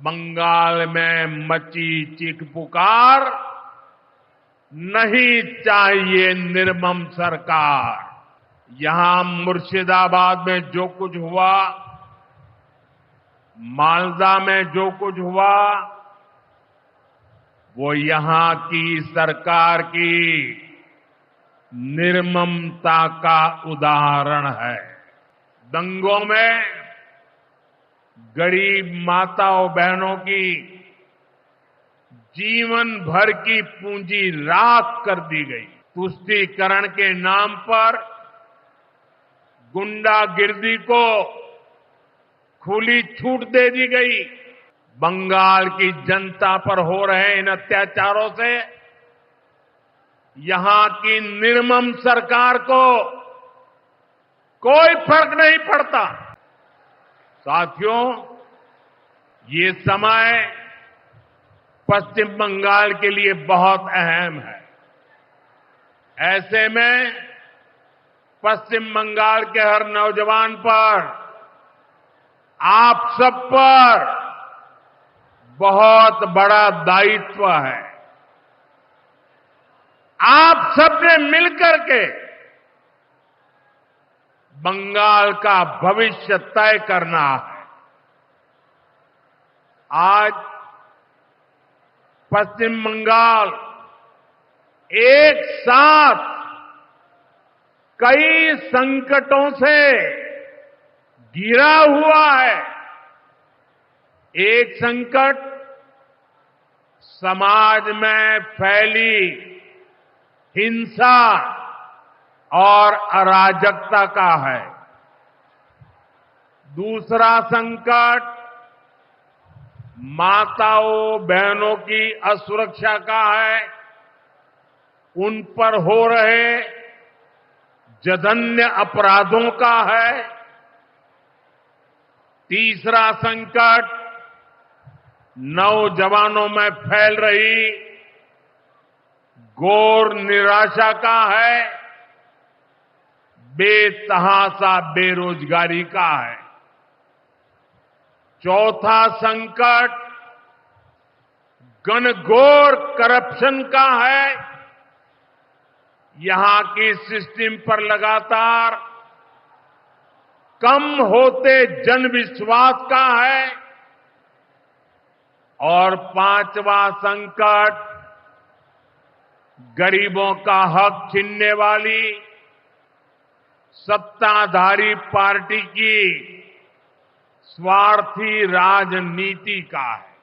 बंगाल में मची चीख पुकार, नहीं चाहिए निर्मम सरकार। यहां मुर्शिदाबाद में जो कुछ हुआ, मालदा में जो कुछ हुआ, वो यहां की सरकार की निर्ममता का उदाहरण है। दंगों में गरीब माताओं बहनों की जीवन भर की पूंजी राख कर दी गई। तुष्टीकरण के नाम पर गुंडागिर्दी को खुली छूट दे दी गई। बंगाल की जनता पर हो रहे इन अत्याचारों से यहां की निर्मम सरकार को कोई फर्क नहीं पड़ता। साथियों, ये समय पश्चिम बंगाल के लिए बहुत अहम है। ऐसे में पश्चिम बंगाल के हर नौजवान पर, आप सब पर बहुत बड़ा दायित्व है। आप सबने मिलकर के बंगाल का भविष्य तय करना है। आज पश्चिम बंगाल एक साथ कई संकटों से घिरा हुआ है। एक संकट समाज में फैली हिंसा और अराजकता का है। दूसरा संकट माताओं बहनों की असुरक्षा का है, उन पर हो रहे जघन्य अपराधों का है। तीसरा संकट नौजवानों में फैल रही घोर निराशा का है, बेतहाशा बेरोजगारी का है। चौथा संकट घनघोर करप्शन का है। यहां की सिस्टम पर लगातार कम होते जनविश्वास का है। और पांचवा संकट गरीबों का हक छीनने वाली सत्ताधारी पार्टी की स्वार्थी राजनीति का है।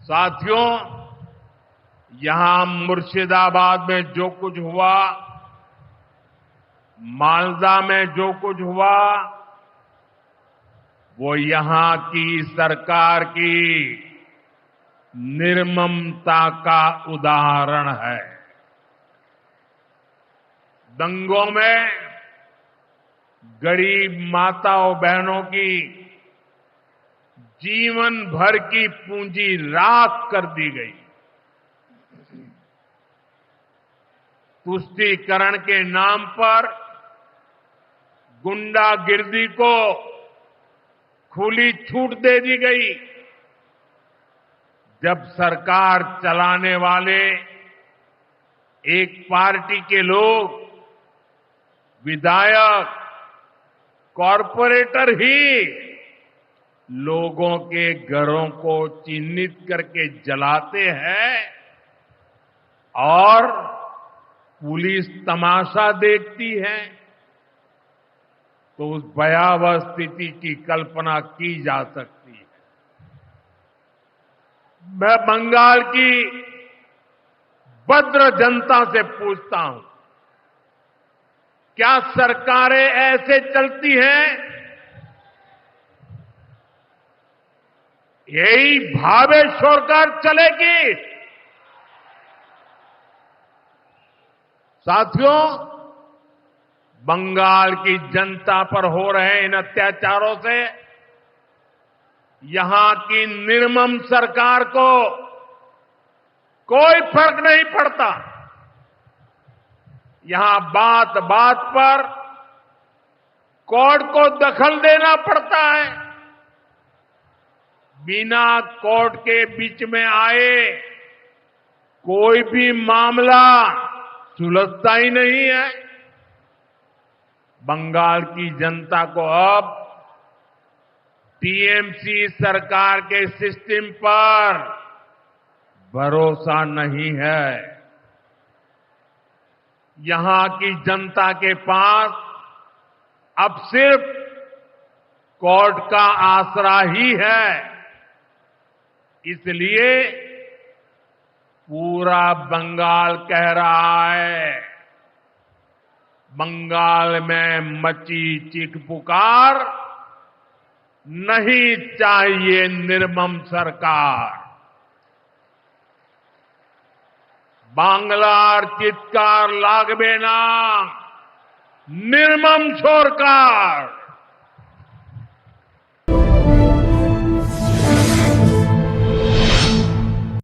साथियों, यहां मुर्शिदाबाद में जो कुछ हुआ, मालदा में जो कुछ हुआ, वो यहां की सरकार की निर्ममता का उदाहरण है। दंगों में गरीब माताओं बहनों की जीवन भर की पूंजी राख कर दी गई। तुष्टीकरण के नाम पर गुंडागिर्दी को खुली छूट दे दी गई। जब सरकार चलाने वाले एक पार्टी के लोग, विधायक, कॉरपोरेटर ही लोगों के घरों को चिन्हित करके जलाते हैं और पुलिस तमाशा देखती है, तो उस भयावह स्थिति की कल्पना की जा सकती है। मैं बंगाल की भद्र जनता से पूछता हूं, क्या सरकारें ऐसे चलती हैं? यही भावेश्वर कर चलेगी? साथियों, बंगाल की जनता पर हो रहे इन अत्याचारों से यहां की निर्मम सरकार को कोई फर्क नहीं पड़ता। यहां बात बात पर कोर्ट को दखल देना पड़ता है। बिना कोर्ट के बीच में आए कोई भी मामला सुलझता ही नहीं है। बंगाल की जनता को अब टीएमसी सरकार के सिस्टम पर भरोसा नहीं है। यहां की जनता के पास अब सिर्फ कोर्ट का आसरा ही है। इसलिए पूरा बंगाल कह रहा है, बंगाल में मची चीख पुकार, नहीं चाहिए निर्मम सरकार। बांग्लार चित्कार लागबे ना निर्मम सरकार।